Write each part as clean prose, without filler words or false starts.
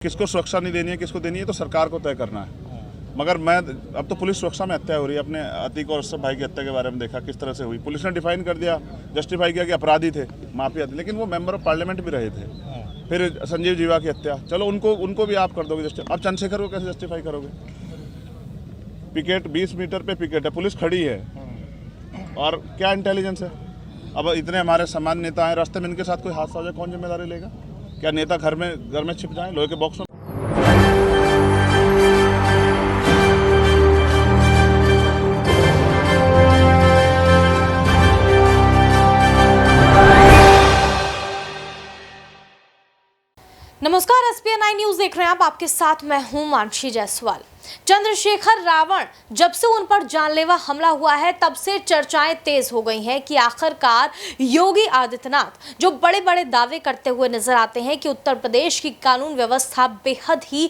किसको सुरक्षा नहीं देनी है, किसको देनी है तो सरकार को तय करना है। मगर मैं अब तो पुलिस सुरक्षा में हत्या हो रही है। अपने अतीक और अशरफ भाई की हत्या के बारे में देखा किस तरह से हुई। पुलिस ने डिफाइन कर दिया, जस्टिफाई किया कि अपराधी थे, माफिया थे, लेकिन वो मेंबर ऑफ पार्लियामेंट भी रहे थे। फिर संजीव जीवा की हत्या, चलो उनको भी आप कर दोगे जस्टिफाई। अब चंद्रशेखर को कैसे जस्टिफाई करोगे? पिकेट 20 मीटर पे पिकेट है, पुलिस खड़ी है और क्या इंटेलिजेंस है? अब इतने हमारे सामान्य नेता हैं, रास्ते में इनके साथ कोई हादसा हो जाए कौन जिम्मेदारी लेगा? क्या नेता घर में छिप जाए लोहे के बॉक्स में? नमस्कार, SPN9 न्यूज देख रहे हैं आप। आपके साथ मैं हूं मानसी जायसवाल। चंद्रशेखर रावण, जब से उन पर जानलेवा हमला हुआ है तब से चर्चाएं तेज हो गई हैं कि आखिरकार योगी आदित्यनाथ जो बड़े बड़े दावे करते हुए नजर आते हैं कि उत्तर प्रदेश की कानून व्यवस्था बेहद ही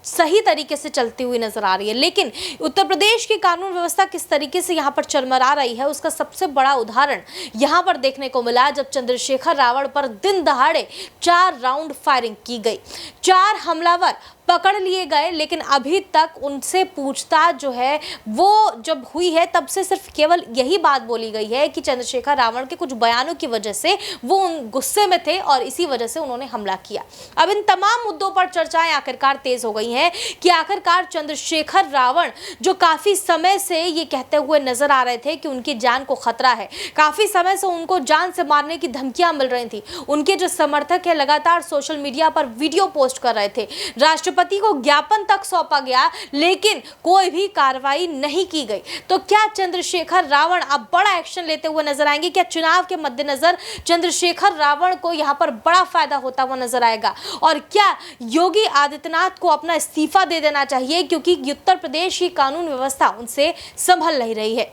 सही तरीके से चलती हुई नजर आ रही है, लेकिन उत्तर प्रदेश की कानून व्यवस्था किस तरीके से यहाँ पर चरमरा रही है उसका सबसे बड़ा उदाहरण यहाँ पर देखने को मिला जब चंद्रशेखर रावण पर दिन दहाड़े 4 राउंड फायरिंग की गई। 4 हमलावर पकड़ लिए गए, लेकिन अभी तक उनसे पूछताछ जो है वो जब हुई है तब से सिर्फ केवल यही बात बोली गई है कि चंद्रशेखर रावण के कुछ बयानों की वजह से वो गुस्से में थे और इसी वजह से उन्होंने हमला किया। अब इन तमाम मुद्दों पर चर्चाएं आखिरकार तेज हो गई हैं कि आखिरकार चंद्रशेखर रावण जो काफी समय से ये कहते हुए नजर आ रहे थे कि उनकी जान को खतरा है, काफी समय से उनको जान से मारने की धमकियां मिल रही थी, उनके जो समर्थक है लगातार सोशल मीडिया पर वीडियो पोस्ट कर रहे थे, राष्ट्रपति को ज्ञापन तक सौंपा गया, लेकिन कोई भी कार्रवाई नहीं की गई। तो क्या चंद्रशेखर रावण अब बड़ा एक्शन लेते हुए नजर आएंगे? क्या चुनाव के मद्देनजर चंद्रशेखर रावण को यहां पर बड़ा फायदा होता हुआ नजर आएगा? और क्या योगी आदित्यनाथ को अपना इस्तीफा दे देना चाहिए क्योंकि उत्तर प्रदेश की कानून व्यवस्था उनसे संभल नहीं रही है?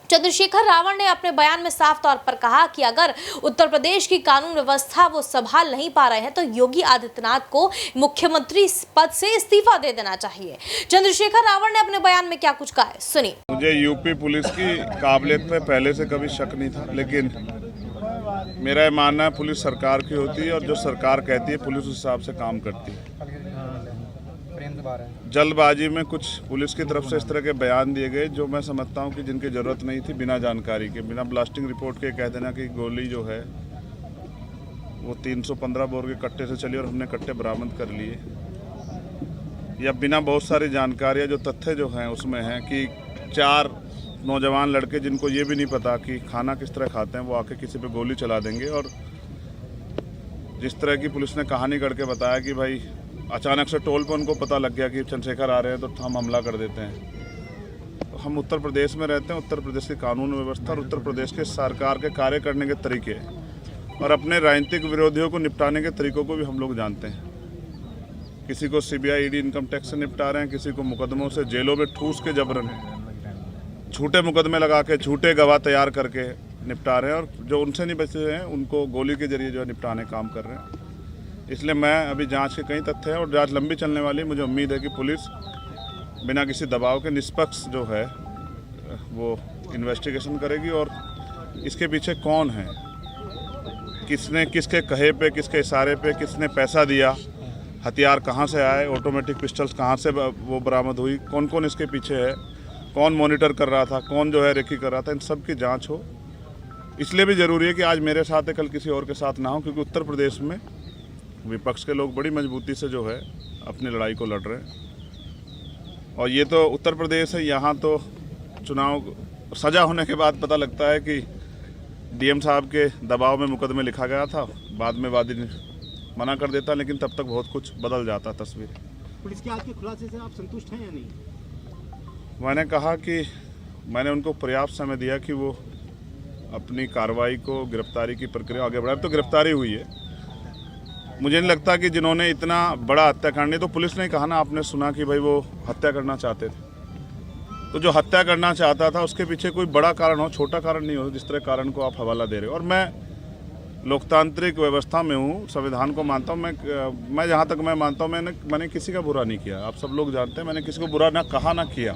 चंद्रशेखर रावण ने अपने बयान में साफ तौर पर कहा कि अगर उत्तर प्रदेश की कानून व्यवस्था वो संभाल नहीं पा रहे हैं तो योगी आदित्यनाथ को मुख्यमंत्री पद से इस्तीफा दे देना चाहिए। चंद्रशेखर रावण ने अपने बयान में क्या कुछ कहा है, सुनिए। मुझे यूपी पुलिस की काबिलियत में पहले से कभी शक नहीं था, लेकिन मेरा ये मानना है पुलिस सरकार की होती है और जो सरकार कहती है पुलिस उस हिसाब से काम करती है। जल्दबाजी में कुछ पुलिस की तरफ से इस तरह के बयान दिए गए जो मैं समझता हूं कि जिनकी जरूरत नहीं थी, बिना जानकारी के, बिना ब्लास्टिंग रिपोर्ट के कह देना कि गोली जो है वो 315 बोर के कट्टे से चली और हमने कट्टे बरामद कर लिए, या बिना बहुत सारी जानकारियां जो तथ्य जो हैं उसमें हैं कि 4 नौजवान लड़के जिनको ये भी नहीं पता कि खाना किस तरह खाते हैं वो आके किसी पे गोली चला देंगे। और जिस तरह की पुलिस ने कहानी करके बताया कि भाई अचानक से टोल पर उनको पता लग गया कि चंद्रशेखर आ रहे हैं तो हम हमला कर देते हैं। तो हम उत्तर प्रदेश में रहते हैं, उत्तर प्रदेश की कानून व्यवस्था और उत्तर प्रदेश के सरकार के कार्य करने के तरीके और अपने राजनीतिक विरोधियों को निपटाने के तरीकों को भी हम लोग जानते हैं। किसी को CBI ED इनकम टैक्स से निपटा रहे हैं, किसी को मुकदमों से जेलों में ठूस के जबरन झूठे मुकदमे लगा के झूठे गवाह तैयार करके निपटा रहे हैं, और जो उनसे नहीं बचे हैं उनको गोली के जरिए जो है निपटाने काम कर रहे हैं। इसलिए मैं अभी जांच के कई तथ्य हैं और जांच लंबी चलने वाली, मुझे उम्मीद है कि पुलिस बिना किसी दबाव के निष्पक्ष जो है वो इन्वेस्टिगेशन करेगी और इसके पीछे कौन है, किसने किसके कहे पे, किसके इशारे पे किसने पैसा दिया, हथियार कहाँ से आए, ऑटोमेटिक पिस्टल्स कहाँ से वो बरामद हुई, कौन कौन इसके पीछे है, कौन मॉनिटर कर रहा था, कौन जो है रेकी कर रहा था, इन सब की जाँच हो। इसलिए भी ज़रूरी है कि आज मेरे साथ है, कल किसी और के साथ ना हो, क्योंकि उत्तर प्रदेश में विपक्ष के लोग बड़ी मजबूती से जो है अपनी लड़ाई को लड़ रहे हैं। और ये तो उत्तर प्रदेश है, यहाँ तो चुनाव सजा होने के बाद पता लगता है कि DM साहब के दबाव में मुकदमे लिखा गया था, बाद में वादी मना कर देता, लेकिन तब तक बहुत कुछ बदल जाता तस्वीर। पुलिस के आज के खुलासे से आप संतुष्ट हैं या नहीं? मैंने कहा कि मैंने उनको पर्याप्त समय दिया कि वो अपनी कार्रवाई को, गिरफ्तारी की प्रक्रिया आगे बढ़ाए। तो गिरफ्तारी हुई है। मुझे नहीं लगता कि जिन्होंने इतना बड़ा हत्याकांड, तो पुलिस ने कहा ना, आपने सुना कि भाई वो हत्या करना चाहते थे, तो जो हत्या करना चाहता था उसके पीछे कोई बड़ा कारण हो, छोटा कारण नहीं हो, जिस तरह कारण को आप हवाला दे रहे हो। और मैं लोकतांत्रिक व्यवस्था में हूँ, संविधान को मानता हूँ। मैं जहाँ तक मैं मानता हूँ मैंने किसी का बुरा नहीं किया, आप सब लोग जानते हैं। मैंने किसी को बुरा ना कहा ना किया।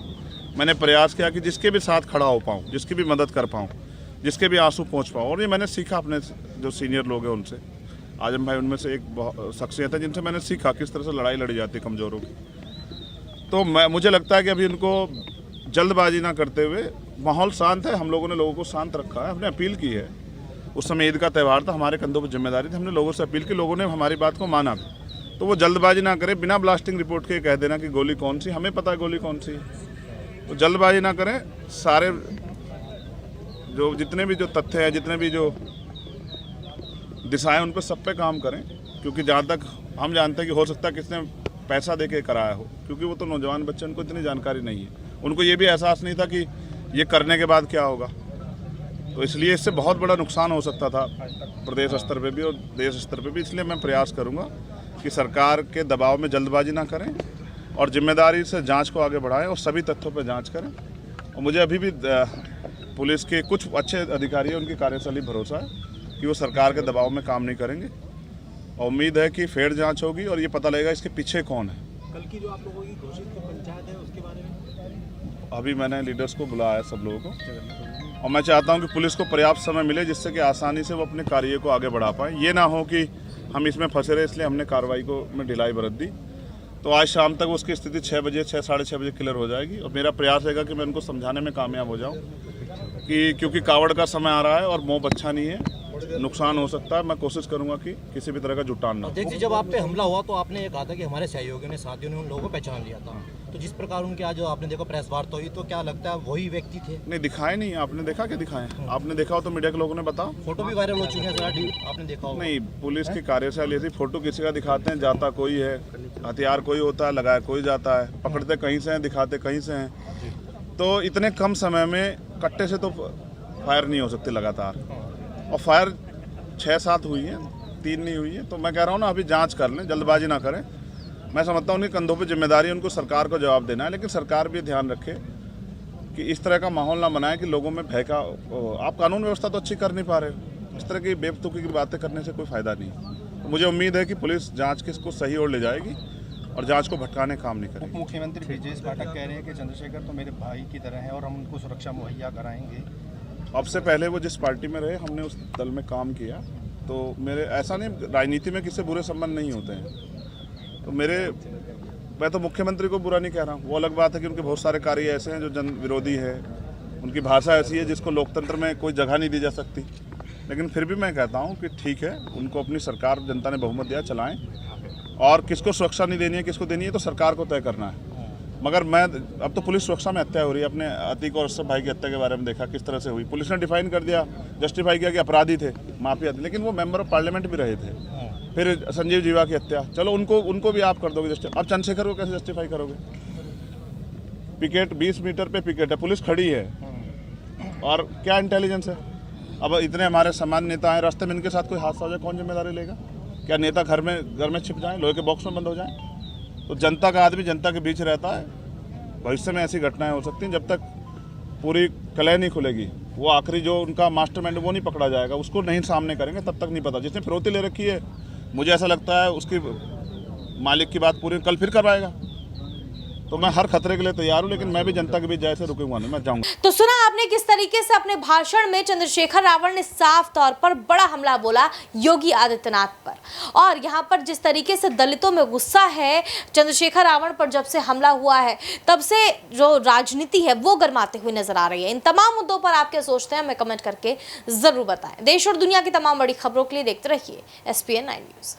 मैंने प्रयास किया कि जिसके भी साथ खड़ा हो पाऊँ, जिसकी भी मदद कर पाऊँ, जिसके भी आंसू पहुँच पाऊँ। और ये मैंने सीखा अपने जो सीनियर लोग हैं उनसे आजम भाई उनमें से एक शख्सियत है जिनसे मैंने सीखा किस तरह से लड़ाई लड़ी जाती है कमज़ोरों की। तो मुझे लगता है कि अभी उनको जल्दबाजी ना करते हुए, माहौल शांत है, हम लोगों ने लोगों को शांत रखा है, हमने अपील की है। उस समय ईद का त्यौहार था, हमारे कंधों पर जिम्मेदारी थी, हमने लोगों से अपील की, लोगों ने हमारी बात को माना। तो वो जल्दबाजी ना करें, बिना ब्लास्टिंग रिपोर्ट के कह देना कि गोली कौन सी, हमें पता है गोली कौन सी है। तो जल्दबाजी ना करें, सारे जो जितने भी जो तथ्य हैं, जितने भी जो दिशाएं, उन पर सब पे काम करें। क्योंकि जहाँ तक हम जानते हैं कि हो सकता है किसने पैसा दे के कराया हो, क्योंकि वो तो नौजवान बच्चे, उनको इतनी जानकारी नहीं है, उनको ये भी एहसास नहीं था कि ये करने के बाद क्या होगा। तो इसलिए इससे बहुत बड़ा नुकसान हो सकता था प्रदेश स्तर पे भी और देश स्तर पे भी। इसलिए मैं प्रयास करूंगा कि सरकार के दबाव में जल्दबाजी ना करें और जिम्मेदारी से जांच को आगे बढ़ाएं और सभी तथ्यों पर जांच करें। और मुझे अभी भी पुलिस के कुछ अच्छे अधिकारी हैं, उनकी कार्यशैली भरोसा है कि वो सरकार के दबाव में काम नहीं करेंगे। और उम्मीद है कि फेयर जांच होगी और ये पता लगेगा इसके पीछे कौन है। कल की जो आप लोगों की घोषित पंचायत है उसके बारे में अभी मैंने लीडर्स को बुलाया है, सब लोगों को, और मैं चाहता हूं कि पुलिस को पर्याप्त समय मिले जिससे कि आसानी से वो अपने कार्य को आगे बढ़ा पाए। ये ना हो कि हम इसमें फंसे रहे, इसलिए हमने कार्रवाई को में ढिलाई बरत दी। तो आज शाम तक उसकी स्थिति 6 बजे 6-6:30 बजे क्लियर हो जाएगी। और मेरा प्रयास रहेगा कि मैं उनको समझाने में कामयाब हो जाऊँ कि क्योंकि कावड़ का समय आ रहा है और मोह अच्छा नहीं है, नुकसान हो सकता है। मैं कोशिश करूंगा कि किसी भी तरह का जुटान ना हो। अध्यक्ष जी, जब आप पे हमला हुआ तो आपने ये कहा था कि हमारे सहयोगियों ने, साथियों ने उन लोगों को पहचान लिया था। तो जिस प्रकार उनके आज आपने देखा प्रेस वार्ता हुई, तो क्या लगता है वही व्यक्ति थे? नहीं, दिखाए नहीं। आपने देखा क्या दिखाए? आपने देखा हो तो मीडिया के लोगों ने बताओ। फोटो भी वायरल हो चुके हैं सर, आपने देखा होगा। नहीं, पुलिस की कार्यशैली ऐसी, फोटो किसी का दिखाते हैं, जाता कोई है, हथियार कोई होता है, लगाया कोई जाता है, पकड़ते कहीं से हैं, दिखाते कहीं से हैं। तो इतने कम समय में कट्टे से तो फायर नहीं हो सकती लगातार, और फायर 6-7 हुई है, 3 नहीं हुई है। तो मैं कह रहा हूँ ना, अभी जांच कर लें, जल्दबाजी ना करें। मैं समझता हूँ उनके कंधों पे जिम्मेदारी है, उनको सरकार को जवाब देना है। लेकिन सरकार भी ध्यान रखे कि इस तरह का माहौल ना बनाए कि लोगों में भय का। आप कानून व्यवस्था तो अच्छी कर नहीं पा रहे हो, इस तरह की बेवकूफ़ी की बातें करने से कोई फ़ायदा नहीं। तो मुझे उम्मीद है कि पुलिस जाँच के इसको सही ओर ले जाएगी और जाँच को भटकाने काम नहीं करेगी। मुख्यमंत्री ब्रजेश पाठक कह रहे हैं कि चंद्रशेखर तो मेरे भाई की तरह है और हम उनको सुरक्षा मुहैया कराएंगे। अब से पहले वो जिस पार्टी में रहे, हमने उस दल में काम किया। तो मेरे ऐसा नहीं, राजनीति में किसी बुरे संबंध नहीं होते हैं। तो मैं तो मुख्यमंत्री को बुरा नहीं कह रहा हूँ। वो अलग बात है कि उनके बहुत सारे कार्य ऐसे हैं जो जन विरोधी है, उनकी भाषा ऐसी है जिसको लोकतंत्र में कोई जगह नहीं दी जा सकती। लेकिन फिर भी मैं कहता हूँ कि ठीक है, उनको अपनी सरकार, जनता ने बहुमत दिया, चलाएं। और किसको सुरक्षा नहीं देनी है, किसको देनी है, तो सरकार को तय करना है। मगर अब तो पुलिस सुरक्षा में हत्या हो रही है। अपने अतीक और अशरफ भाई की हत्या के बारे में देखा किस तरह से हुई। पुलिस ने डिफाइन कर दिया, जस्टिफाई किया कि अपराधी थे, माफिया थे, लेकिन वो मेंबर ऑफ पार्लियामेंट भी रहे थे। फिर संजीव जीवा की हत्या, चलो उनको भी आप कर दोगे जस्टिफाई। अब चंद्रशेखर को कैसे जस्टिफाई करोगे? पिकेट 20 मीटर पे पिकेट है, पुलिस खड़ी है, और क्या इंटेलिजेंस है? अब इतने हमारे सामान्य नेता हैं, रास्ते में इनके साथ कोई हादसा हो जाए, कौन जिम्मेदारी लेगा? क्या नेता घर में छिप जाएं, लोहे के बॉक्स में बंद हो जाएं? तो जनता का आदमी जनता के बीच रहता है। भविष्य में ऐसी घटनाएं हो सकती हैं। जब तक पूरी कलह नहीं खुलेगी, वो आखिरी जो उनका मास्टरमाइंड वो नहीं पकड़ा जाएगा, उसको नहीं सामने करेंगे, तब तक नहीं पता। जिसने फिरौती ले रखी है, मुझे ऐसा लगता है उसकी मालिक की बात पूरी कल फिर करवाएगा। तो मैं हर खतरे के लिए तैयार हूँ, लेकिन मैं भी जनता के बीच जैसे रुकूंगा नहीं, मैं जाऊंगा। तो सुना आपने किस तरीके से अपने भाषण में चंद्रशेखर रावण ने साफ तौर पर बड़ा हमला बोला योगी आदित्यनाथ पर, और यहाँ पर जिस तरीके से दलितों में गुस्सा है चंद्रशेखर रावण पर, जब से हमला हुआ है तब से जो राजनीति है वो गरमाते हुए नजर आ रही है। इन तमाम मुद्दों पर आप क्या सोचते हैं, हमें कमेंट करके जरूर बताएं। देश और दुनिया की तमाम बड़ी खबरों के लिए देखते रहिए SPN 9 न्यूज।